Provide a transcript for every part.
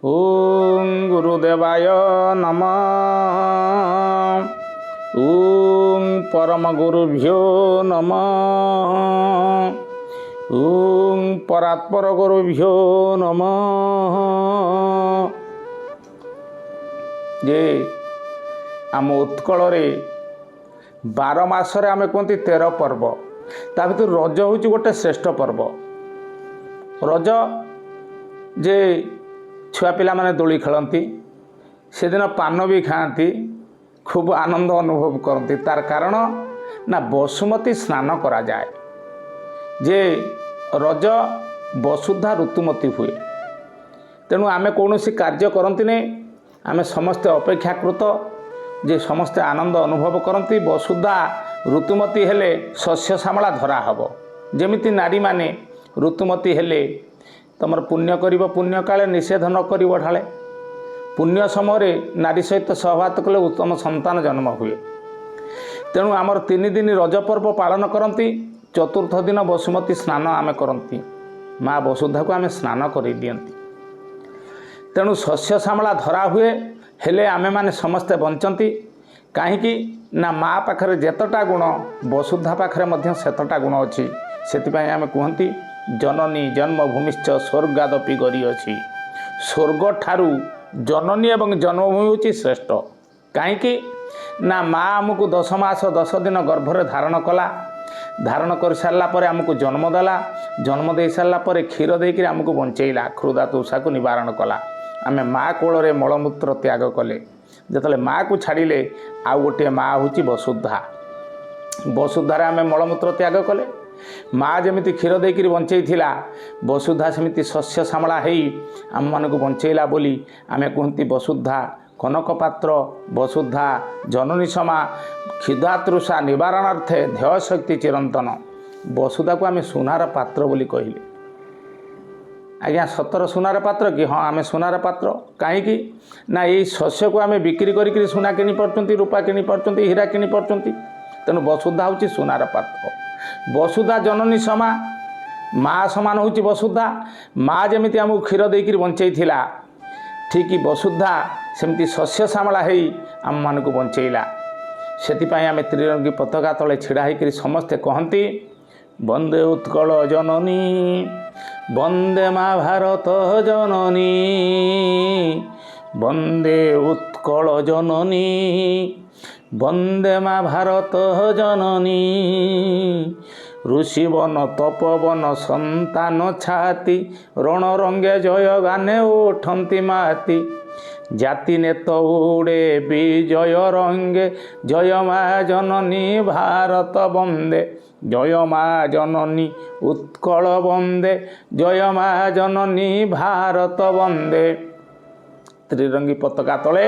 ओं गुरुदेवाय नमः। ओं परम गुरुभ्यो नमः। ओं परात्पर गुरुभ्यो नमः। जे आम उत्कल 12 मासरे आम कहते 13 पर्व ता भर रज हूँ गोटे श्रेष्ठ पर्व। रज जे छुआ पिला माने दोली खेलती से दिन पान भी खाती खूब आनंद अनुभव करती। तार कारण ना बसुमती स्नान करा जाए जे रज वसुधा ऋतुमती हुए। तेणु आमे कौन सी कार्य करती नहीं, आमे समस्ते अपेक्षाकृत जे समस्ते आनंद अनुभव करती। वसुधा ऋतुमती हेले शस्य श्यामला धरा हब। जेमिति नारी माने ऋतुमती हेले तुम पुण्य कर पुण्य काले निषेध न कर ढाले। पुण्य समय नारी सहित सहवात कले उत्तम संतान जन्म हुए। तेणु आमर 3 दिन रज पर्व पालन करती। चतुर्थ दिन वसुमती स्नान आमे करती। माँ वसुधा को आमे स्नान कर दियंती। तेणु शस्य श्यामला धरा हुए हेले आमे माने समस्ते बंचती। कहीं ना माँ पाखरे जेतटा गुण वसुधा पाखरे मध्य सेतटा गुण अच्छी। से आमे कहती जननी जन्मभूमिश्च स्वर्गादपि गरी अच्छी। स्वर्ग ठारू जननी एवं जन्मभूमि हूँ श्रेष्ठ। कहीं ना माँ आमको 10 मास 10 दिन गर्भरे धारण कला। धारण कर सारापर आमको जन्म देला। जन्म दे सारापर क्षीर देकर आमको बंचेला। क्षुधा तृषा को निवारण कला। आमे माँ कोल मलमूत्र त्याग कले। जिते माँ को छाड़िले आउ गोटे माँ हूँ वसुधा। वसुधारे आमे मलमूत्र त्याग कले। माँ जमीती क्षीर देकर बंचई थिला, वसुधा सेमिति शस्य श्यामला हेई आम मानक बंचेला बोली आमे कहती वसुधा कनक पात्र। वसुधा जननी समा क्षुधा तृषा निवारणार्थे ध्येय शक्ति चिरंतन। वसुधा को आमे सुनार पात्र बोली कहले। आज्ञा सतर सुनार पात्र कि हाँ आमे सुनार पात्र। कहीं ना यही शस्य को आमे बिक्री करी सुना किनी पार्टी, रूपा किनी पार्टी, हीरा किनी पार्टी। तेणु वसुधा हूँ सुनार पात्र। वसुधा जननी समा माँ समान हूँ वसुधा। माँ जमीती आमको क्षीर देकर बंचई थिला, ठीक वसुधा सेमती शस्य श्यामला हेई आम मानक बंचेला। से आमे त्रिरंगी पताका तले छिड़ा होकर समस्ते कहती वंदे उत्कल जननी वंदे माँ भारत जननी वंदे उत्कल जननी वंदे माँ भारत जननी। ऋषिवन तपवन संतान छाती रणरंगे जय गाने उठंती माती। जाति नेत उड़े विजय रंगे जय माँ जननी भारत वंदे। जय माँ जननी उत्कल वंदे जय माँ जननी भारत वंदे। त्रिरंगी पताका तले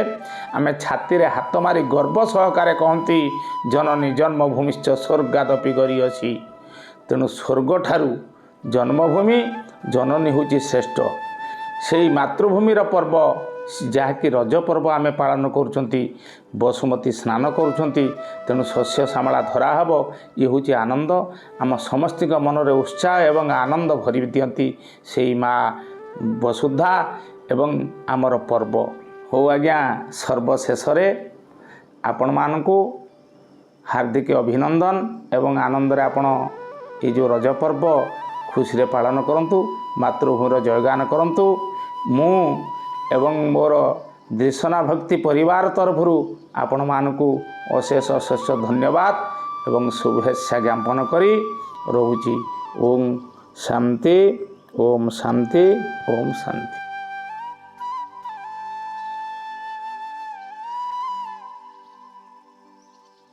आमे छाती रे हाथ मारी गर्व सहकारे कहती जननी जन्मभूमिश्च स्वर्गादपि गरी अच्छी। तेणु स्वर्ग ठारू जन्मभूमि जननी हूँ श्रेष्ठ। से मातृभूमिर पर्व जहाँकि रज पर्व आमे पालन करुँच। वसुमती स्नान करुँच। तेणु शस्य श्यामला धरा हब। ये हूँ आनंद। आम समस्त मनरे उत्साह एवं आनंद भरी दियंती से माँ वसुधा एवं आमर पर्व हो। आज्ञा सर्वशेष आपण मानकु हार्दिक अभिनंदन एवं आनंद रे आपण ये जो रज पर्व खुशी रे पालन करंतु। मातृभूमिर जयगान करंतु। मु एवं मोर देशना भक्ति परिवार तरफरु आपण मानकु अशेष अशेष धन्यवाद एवं शुभेच्छा ज्ञापन करी रहुची। ओम शांति ओम शांति ओम शांति।